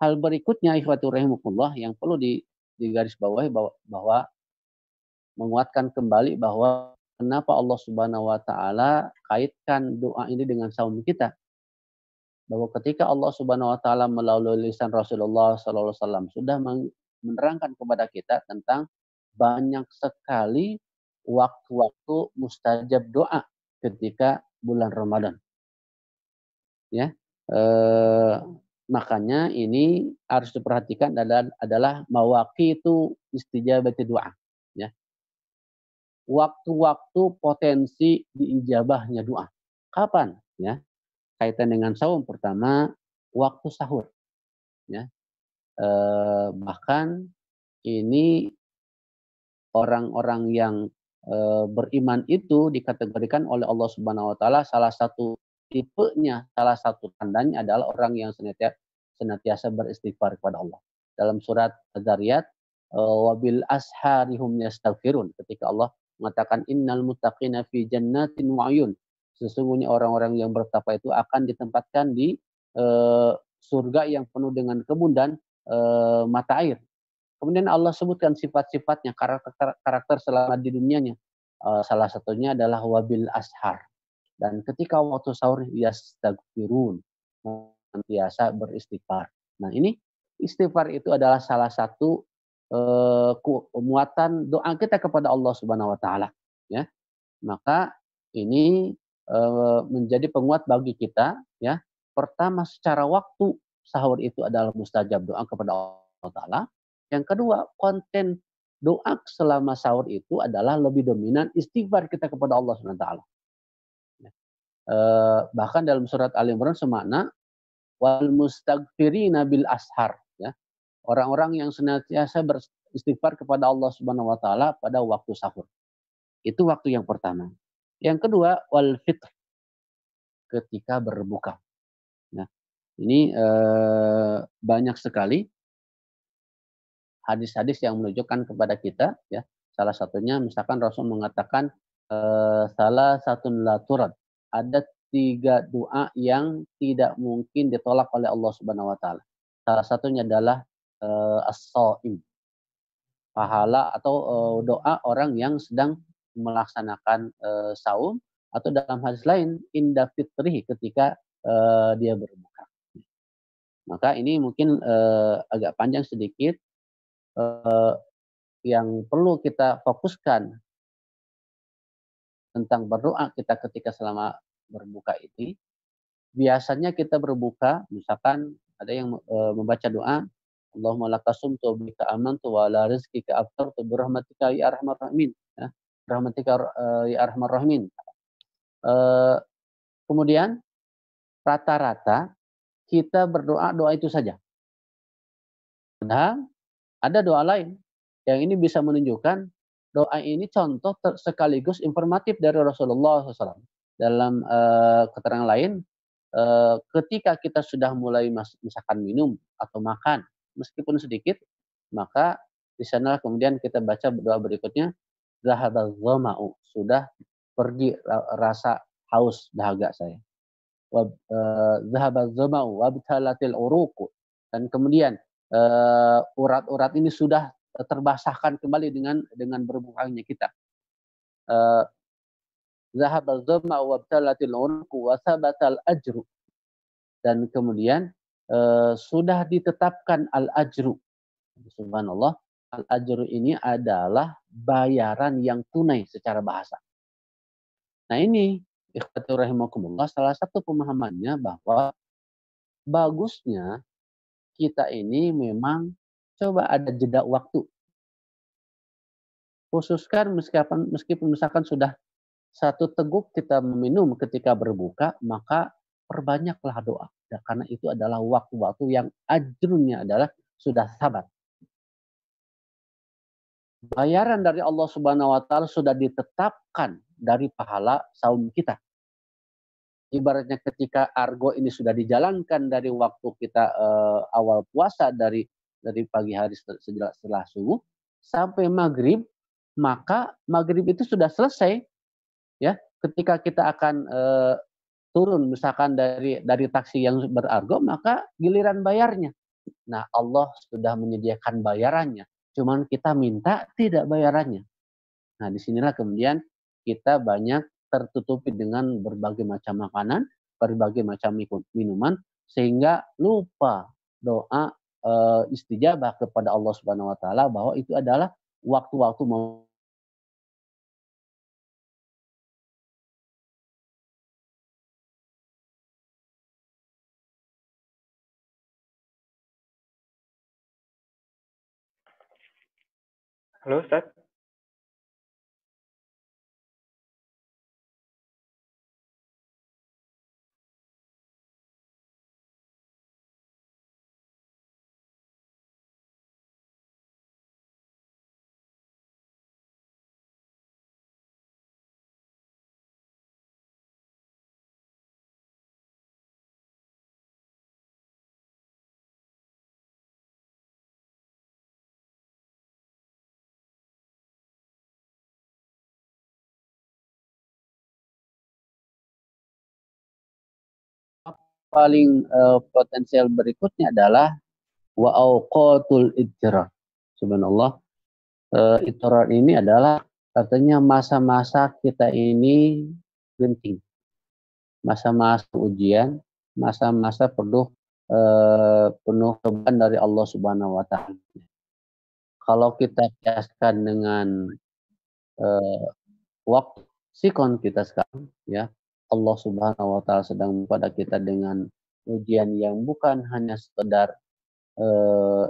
hal berikutnya ikhwatul rahimakumullah yang perlu digarisbawahi bahwa menguatkan kembali bahwa kenapa Allah Subhanahu wa taala kaitkan doa ini dengan saum kita. Bahwa ketika Allah Subhanahu wa taala melalui lisan Rasulullah sallallahu alaihi wasallam sudah menerangkan kepada kita tentang banyak sekali waktu-waktu mustajab doa ketika bulan Ramadan. Ya. Makanya ini harus diperhatikan adalah mawaqitu istijabati doa. Ya. Waktu-waktu potensi diijabahnya doa. Kapan? Ya. Kaitan dengan saum pertama waktu sahur. Ya. Bahkan ini orang-orang yang beriman itu dikategorikan oleh Allah Subhanahu wa taala salah satu tipenya, salah satu tandanya adalah orang yang senantiasa beristighfar kepada Allah. Dalam surat Az-Zariyat, wabil asharihum yastaghfirun, ketika Allah mengatakan innal muttaqina fi jannatin wa uyun. Sesungguhnya orang-orang yang bertakwa itu akan ditempatkan di surga yang penuh dengan kebun dan mata air. Kemudian Allah sebutkan sifat-sifatnya, karakter selama di dunianya. Salah satunya adalah wabil ashar. Dan ketika waktu sahur yastaghfirun, biasa beristighfar. Nah, ini istighfar itu adalah salah satu muatan doa kita kepada Allah Subhanahu wa taala, ya. Maka ini menjadi penguat bagi kita, ya. Pertama, secara waktu sahur itu adalah mustajab doa kepada Allah taala. Yang kedua, konten doa selama sahur itu adalah lebih dominan istighfar kita kepada Allah Subhanahu wa taala. Bahkan dalam surat Ali Imran semakna wal mustaghfirina bil ashar, ya. Orang-orang yang senantiasa beristighfar kepada Allah Subhanahu wa taala pada waktu sahur. Itu waktu yang pertama. Yang kedua wal fitr, ketika berbuka. Nah, ini banyak sekali hadis-hadis yang menunjukkan kepada kita, ya. Salah satunya misalkan Rasul mengatakan salah satu laturat, ada 3 doa yang tidak mungkin ditolak oleh Allah Subhanahu wa taala. Salah satunya adalah as-shaim, pahala atau doa orang yang sedang melaksanakan saum atau dalam hadis lain inda fitrihi, ketika dia berbuka. Maka ini mungkin agak panjang sedikit, yang perlu kita fokuskan tentang berdoa kita ketika selama berbuka ini. Biasanya kita berbuka, misalkan ada yang membaca doa, Allahumma laka sumtu bika amantu wa ala rizqika aftartu birahmatika ya arhamar rahimin. Ya, rahmatika ya arhamar rahimin. Kemudian rata-rata kita berdoa doa itu saja. Padahal ada doa lain yang ini bisa menunjukkan doa ini contoh sekaligus informatif dari Rasulullah SAW. Dalam keterangan lain, ketika kita sudah mulai misalkan minum atau makan, meskipun sedikit, maka di sana kemudian kita baca doa berikutnya, zahabaz dhama'u, sudah pergi rasa haus dahaga saya. Zahabaz dhama'u wabtalatil uruqu, dan kemudian urat-urat ini sudah terbasahkan kembali dengan berbukanya kita. Zahabaz dhama'u wabtalatil uruqu wa thabatal ajru, dan kemudian sudah ditetapkan al-ajru. Subhanallah, al-ajru ini adalah bayaran yang tunai secara bahasa. Nah ini, ikhwati rahimakumullah, salah satu pemahamannya bahwa bagusnya kita ini memang coba ada jeda waktu. Khususkan meskipun misalkan sudah satu teguk kita meminum ketika berbuka, maka perbanyaklah doa. Ya, karena itu adalah waktu-waktu yang ajrunya adalah sudah sabat. Bayaran dari Allah Subhanahu wa taala sudah ditetapkan dari pahala saum kita. Ibaratnya ketika argo ini sudah dijalankan dari waktu kita awal puasa, dari pagi hari setelah subuh sampai maghrib, maka maghrib itu sudah selesai. Ya, ketika kita akan turun misalkan dari taksi yang berargo, maka giliran bayarnya. Nah, Allah sudah menyediakan bayarannya. Cuman kita minta tidak bayarannya. Nah, disinilah kemudian kita banyak tertutupi dengan berbagai macam makanan, berbagai macam minuman, sehingga lupa doa istijabah kepada Allah Subhanahu wa taala bahwa itu adalah waktu-waktu mau. Halo Ustaz. Paling potensial berikutnya adalah wa auqatul idrar. Subhanallah, idrar ini adalah artinya masa-masa kita ini genting, masa-masa ujian, masa-masa penuh beban dari Allah Subhanahu wa taala. Kalau kita kiaskan dengan waktu sikon kita sekarang, ya, Allah Subhanahu wa taala sedang pada kita dengan ujian yang bukan hanya sekedar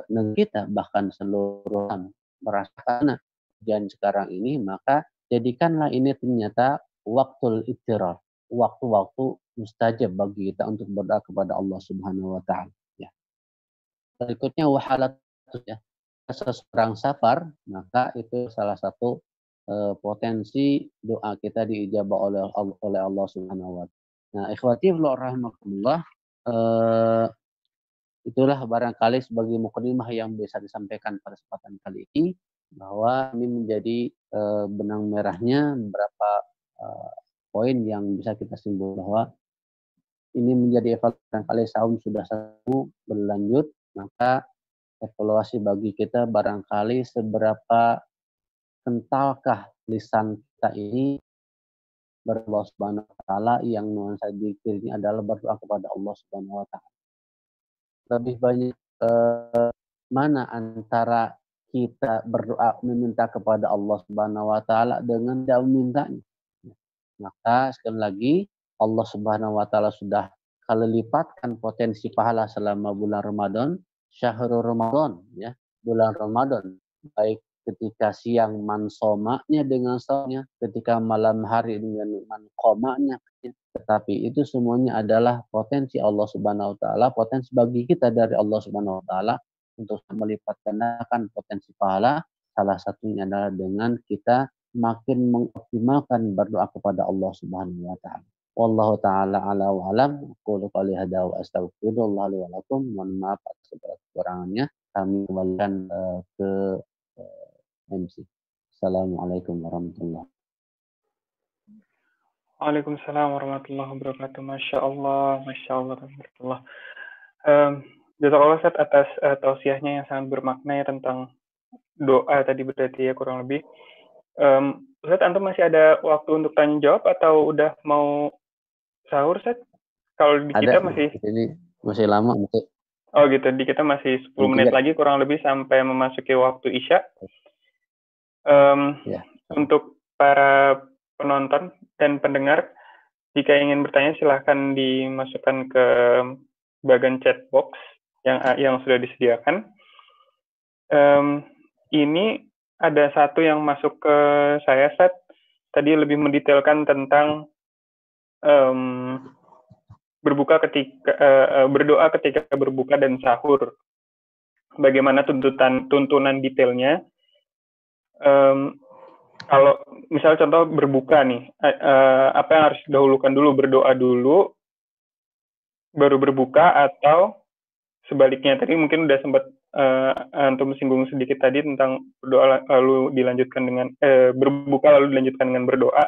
negeri kita, bahkan seluruh alam merasakan ujian sekarang ini, maka jadikanlah ini ternyata waktul ittirar, waktu-waktu mustajab bagi kita untuk berdoa kepada Allah Subhanahu wa taala, ya. Berikutnya wahalat, ya, seseorang safar, maka itu salah satu potensi doa kita diijabah oleh Allah Subhanahu wa taala. Nah, ikhwati fillah rahimakumullah, itulah barangkali sebagai mukadimah yang bisa disampaikan pada kesempatan kali ini, bahwa ini menjadi benang merahnya beberapa poin yang bisa kita simpulkan bahwa ini menjadi evaluasi. Barangkali saum sudah satu berlanjut, maka evaluasi bagi kita barangkali seberapa kentalkah lisan kita ini Allah Subhanahu wa taala, yang nuansa zikirnya adalah berdoa kepada Allah Subhanahu wa taala. Lebih banyak mana antara kita berdoa meminta kepada Allah Subhanahu wa taala dengan tidak memintanya. Maka sekali lagi Allah Subhanahu wa taala sudah kali lipatkan potensi pahala selama bulan Ramadan, syahrul Ramadan, ya, bulan Ramadan. Baik ketika siang mansomanya dengan saumnya, ketika malam hari dengan manqomanya, tetapi itu semuanya adalah potensi Allah Subhanahu wa taala, potensi bagi kita dari Allah Subhanahu wa taala untuk melipat gandakan potensi pahala. Salah satunya adalah dengan kita makin mengoptimalkan berdoa kepada Allah Subhanahu wa taala. Wallahu taala ala wa alam. Qul qouli hadza wa astaghfirullah li wa lakum. Mohon maaf atas segala kekurangannya. Kami kembalikan ke MC. Assalamualaikum warahmatullahi wabarakatuh. Waalaikumsalam warahmatullahi wabarakatuh. Masya Allah, Masya Allah, Alhamdulillah. Jazakallah Ustaz atas tausiahnya yang sangat bermakna ya tentang doa tadi berarti ya kurang lebih. Ustaz, antum masih ada waktu untuk tanya jawab atau udah mau sahur, Ustaz? Kalau di kita masih... Ini masih lama. Oh gitu, di kita masih 10 menit lagi kurang lebih sampai memasuki waktu Isya. Untuk para penonton dan pendengar, jika ingin bertanya silahkan dimasukkan ke bagian chat box yang sudah disediakan. Ini ada satu yang masuk ke saya, Ustaz. Tadi lebih mendetailkan tentang berdoa ketika berbuka dan sahur. Bagaimana tuntunan detailnya. Kalau misal contoh berbuka nih, apa yang harus didahulukan dulu? Berdoa dulu, baru berbuka, atau sebaliknya? Tadi mungkin udah sempat antum singgung sedikit tadi tentang berdoa lalu dilanjutkan dengan berbuka lalu dilanjutkan dengan berdoa.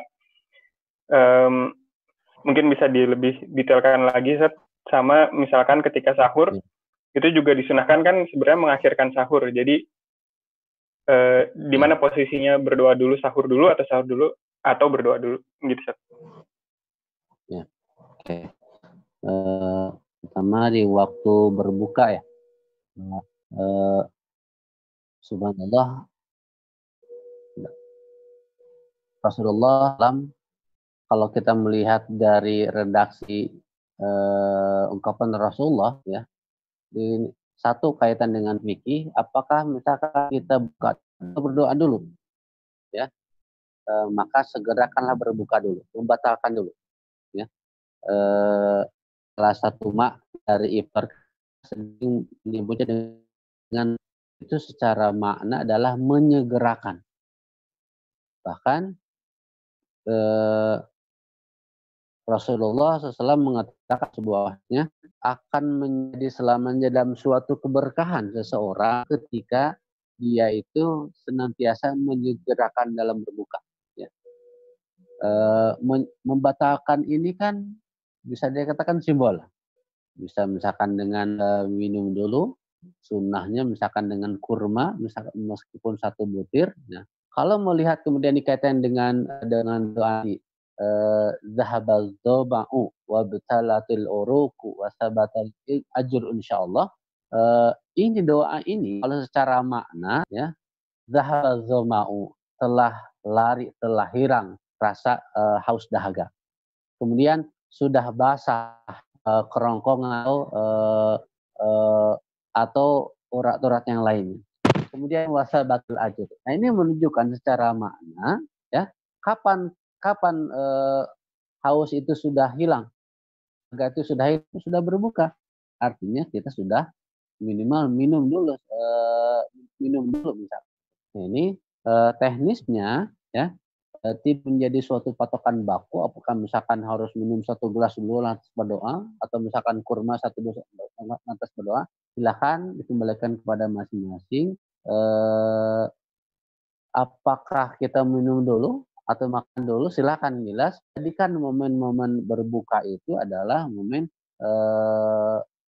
Mungkin bisa lebih detailkan lagi, Ustaz. Sama misalkan ketika sahur, itu juga disunahkan kan sebenarnya mengakhirkan sahur. Jadi di mana posisinya, berdoa dulu, sahur dulu, atau sahur dulu, atau berdoa dulu, gitu, Ustaz. Ya, oke. Pertama di waktu berbuka ya. Subhanallah, Rasulullah kalau kita melihat dari redaksi ungkapan Rasulullah ya, di satu kaitan dengan fikih, apakah misalkan kita berdoa dulu ya, maka segerakanlah berbuka dulu, membatalkan dulu ya. Salah satu dari iftar sering menyebutnya dengan itu secara makna adalah menyegerakan. Bahkan Rasulullah SAW mengatakan sebuahnya akan menjadi selamanya dalam suatu keberkahan seseorang ketika dia itu senantiasa menyegerakan dalam berbuka. Ya. Membatalkan ini kan bisa dikatakan simbol. Bisa misalkan dengan minum dulu, sunnahnya misalkan dengan kurma, misalkan meskipun 1 butir. Nah, kalau melihat kemudian dikaitkan dengan doa zahabaz dhama'u wa batalatil uruqu wa sabatal ajr insyaallah. Ini doa ini kalau secara makna ya, zahabaz dhama'u, telah lari, telah hilang rasa haus dahaga. Kemudian sudah basah kerongkongan atau urat-urat yang lainnya. Kemudian wasabatul ajr. Nah, ini menunjukkan secara makna ya, kapan haus itu sudah hilang, dahaga itu sudah hilang, sudah berbuka. Artinya kita sudah minimal minum dulu misalnya. Nah, ini teknisnya ya, tidak menjadi suatu patokan baku apakah misalkan harus minum 1 gelas dulu lantas berdoa, atau misalkan kurma 1 gelas lantas berdoa. Silakan dikembalikan kepada masing-masing. Apakah kita minum dulu atau makan dulu, silakan. Jelas jadikan momen-momen berbuka itu adalah momen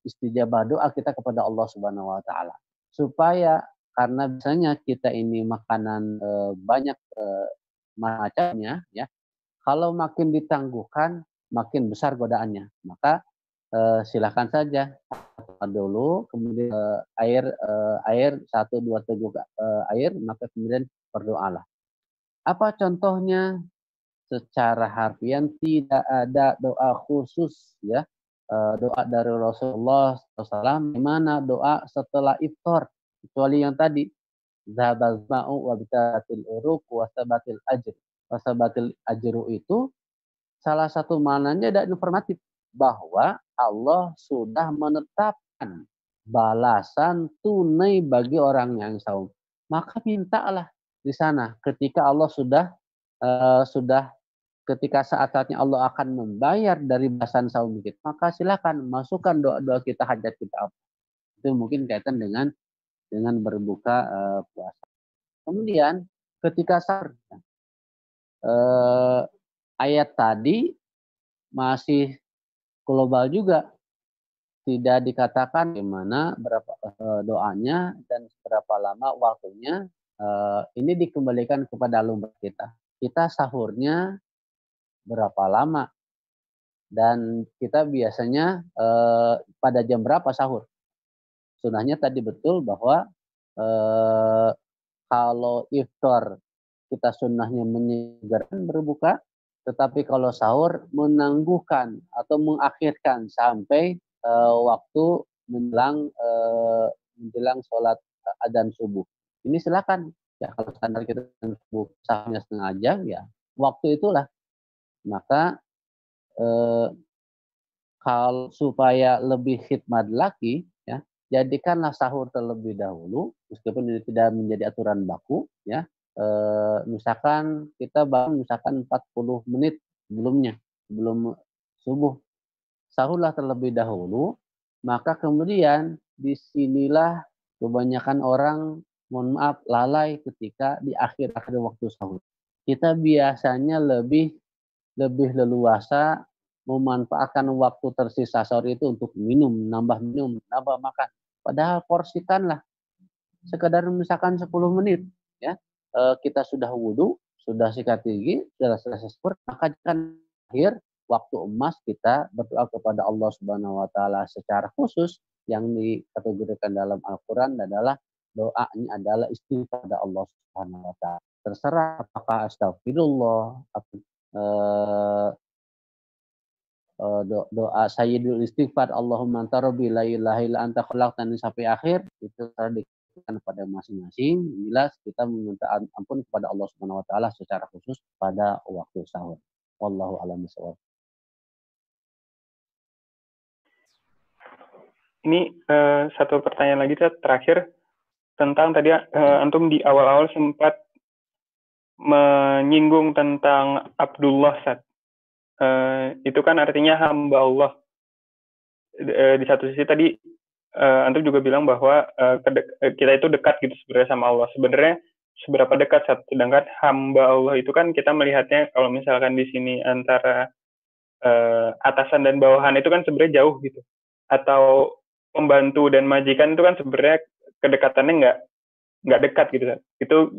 istijabah doa kita kepada Allah Subhanahu wa taala. Supaya karena biasanya kita ini makanan banyak macamnya ya. Kalau makin ditangguhkan, makin besar godaannya. Maka silakan saja dulu, kemudian air 1, 2 teguk air, maka kemudian berdoalah. Apa contohnya? Secara harfiah tidak ada doa khusus ya, doa dari Rasulullah SAW, di mana doa setelah iftar, kecuali yang tadi zahabal ma'u wa bitatil uruq wa sabatil ajr. Wa sabatil ajru itu salah satu maknanya ada informatif bahwa Allah sudah menetapkan balasan tunai bagi orang yang saum. Maka mintalah di sana ketika Allah sudah ketika saat-saatnya Allah akan membayar dari balasan saum kita, maka silakan masukkan doa-doa kita, hajat kita apa. Itu mungkin kaitan dengan berbuka puasa. Kemudian ketika sahur, ayat tadi masih global juga, tidak dikatakan gimana berapa doanya dan berapa lama waktunya. Ini dikembalikan kepada lumrah kita. Kita sahurnya berapa lama dan kita biasanya pada jam berapa sahur. Sunahnya tadi betul bahwa kalau iftar kita sunnahnya menyegarkan berbuka, tetapi kalau sahur menangguhkan atau mengakhirkan sampai waktu menjelang sholat adzan subuh. Ini silakan ya, kalau standar kita subuh sahurnya setengah jam ya waktu itulah. Maka kalau supaya lebih khidmat lagi ya, jadikanlah sahur terlebih dahulu meskipun ini tidak menjadi aturan baku ya. Misalkan kita bangun misalkan 40 menit sebelum subuh, sahurlah terlebih dahulu, maka kemudian disinilah kebanyakan orang, mohon maaf, lalai ketika di akhir-akhir waktu sahur. Kita biasanya lebih leluasa memanfaatkan waktu tersisa sahur itu untuk minum, nambah makan. Padahal porsikanlah sekedar misalkan 10 menit ya. Kita sudah wudhu, sudah sikat gigi, sudah selesai sahur, maka kan akhir waktu emas kita berdoa kepada Allah Subhanahu wa taala secara khusus. Yang dikategorikan dalam Al-Qur'an adalah doanya adalah istighfar kepada Allah Subhanahu wa taala. Terserah apakah astagfirullah atau doa sayyidul istighfar, Allahumma anta rabbi la ilaha illa anta khalaqtani sampai akhir, itu diberikan pada masing-masing. Jelas kita meminta ampun kepada Allah Subhanahu wa taala secara khusus pada waktu sahur. Wallahu a'lam bishawab. Ini satu pertanyaan lagi terakhir tentang tadi antum di awal-awal sempat menyinggung tentang Abdullah Sat. Itu kan artinya hamba Allah. Di satu sisi tadi antum juga bilang bahwa kita itu dekat gitu sebenarnya sama Allah. Sebenarnya seberapa dekat Sat? Sedangkan hamba Allah itu kan kita melihatnya kalau misalkan di sini antara atasan dan bawahan itu kan sebenarnya jauh gitu. Atau pembantu dan majikan itu kan sebenarnya kedekatannya nggak dekat gitu. Itu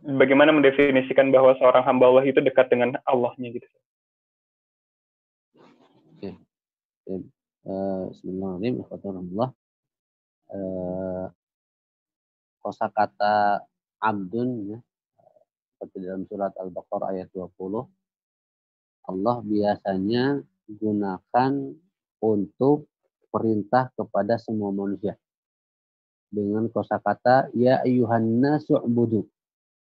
bagaimana mendefinisikan bahwa seorang hamba Allah itu dekat dengan Allahnya gitu. Oke. Bismillahirrahmanirrahim. Kosakata abdun ya, seperti dalam surat Al-Baqarah ayat 20, Allah biasanya gunakan untuk perintah kepada semua manusia dengan kosakata ya ayyuhan nasu ubudu.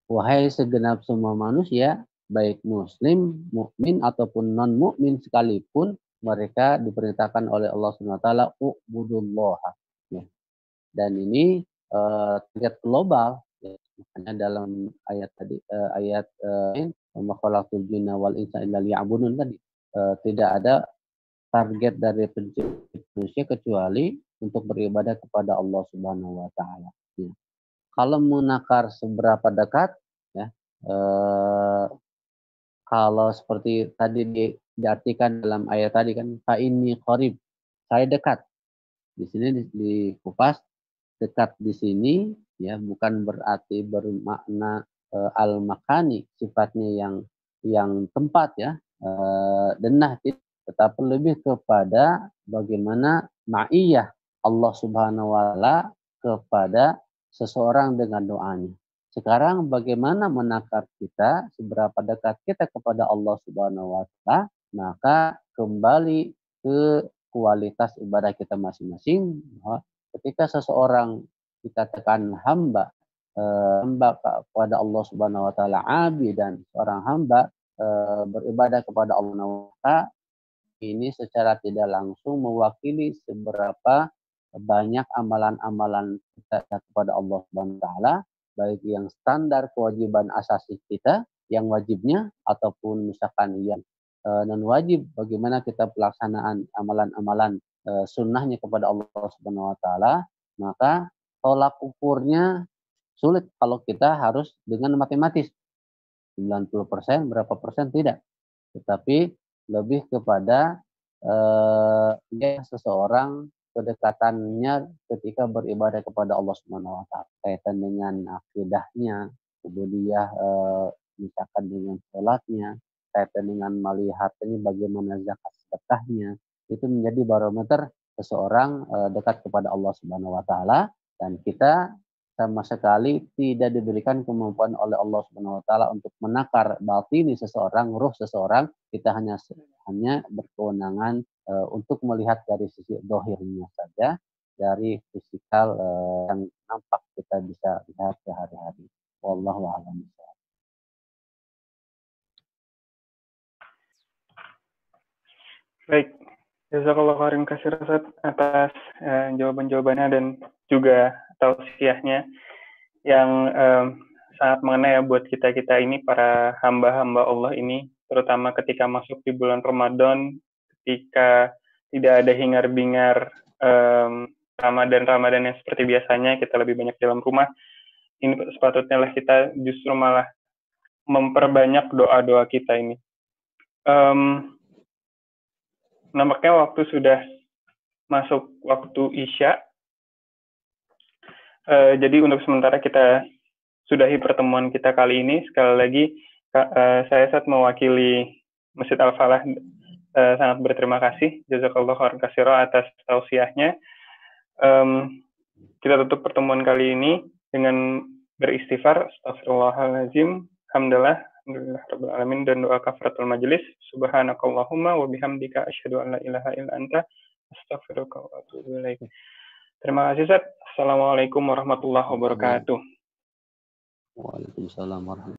Wahai segenap semua manusia, baik muslim, mukmin ataupun non mukmin sekalipun, mereka diperintahkan oleh Allah SWT ubudullah. Ya. Dan ini tingkat global. Ya. Makanya dalam ayat tadi ayat wa khalaqtul jinna wal insa illa liya'budun tadi, tidak ada target dari manusia kecuali untuk beribadah kepada Allah Subhanahu wa taala. Ya. Kalau menakar seberapa dekat ya, kalau seperti tadi diartikan dalam ayat tadi kan fa inni qarib, saya dekat. Di sini dikupas dekat di sini ya bukan berarti bermakna al-makani, sifatnya yang tempat ya, denah, tetapi lebih kepada bagaimana ma'iyah Allah Subhanahu wa taala kepada seseorang dengan doanya. Sekarang bagaimana menakar kita, seberapa dekat kita kepada Allah Subhanahu wa taala, maka kembali ke kualitas ibadah kita masing-masing. Ketika seseorang dikatakan hamba kepada Allah Subhanahu wa taala, abid, dan seorang hamba beribadah kepada Allah, ini secara tidak langsung mewakili seberapa banyak amalan-amalan kita kepada Allah Subhanahu wa taala, baik yang standar kewajiban asasi kita yang wajibnya, ataupun misalkan yang non wajib, bagaimana kita pelaksanaan amalan-amalan sunnahnya kepada Allah Subhanahu wa taala. Maka tolak ukurnya sulit kalau kita harus dengan matematis 90% berapa persen, tidak, tetapi lebih kepada seseorang kedekatannya ketika beribadah kepada Allah Subhanahu wa taala, kaitan dengan akidahnya, kemudian misalkan dengan sholatnya, kaitan dengan melihatnya bagaimana zakat sedekahnya, itu menjadi barometer seseorang dekat kepada Allah Subhanahu wa taala. Dan kita sama sekali tidak diberikan kemampuan oleh Allah Subhanahu wa taala untuk menakar batini seseorang, ruh seseorang. Kita hanya berkewenangan untuk melihat dari sisi dohirnya saja, dari fisikal yang nampak kita bisa lihat sehari-hari. Wallahu a'lam. Baik, jazakallahu khairan katsir Ustaz atas jawaban-jawabannya dan juga tausiahnya yang sangat mengena ya buat kita ini, para hamba-hamba Allah ini, terutama ketika masuk di bulan Ramadan, ketika tidak ada hingar-bingar Ramadan yang seperti biasanya kita lebih banyak dalam rumah. Ini sepatutnya lah kita justru malah memperbanyak doa-doa kita ini. Nampaknya waktu sudah masuk waktu Isya. Jadi untuk sementara kita sudahi pertemuan kita kali ini. Sekali lagi, saya saat mewakili Masjid Al-Falah sangat berterima kasih. Jazakallahu khairan katsira atas tausiahnya. Kita tutup pertemuan kali ini dengan beristighfar, astagfirullahaladzim, alhamdulillah rabbil alamin, dan doa kafaratul majelis. Subhanakallahumma wa bihamdika asyhadu an la ilaha illa anta astaghfiruka wa atubu ilaik. Terima kasih Ustaz. Assalamualaikum warahmatullahi wabarakatuh. Waalaikumsalam warahmatullahi wabarakatuh.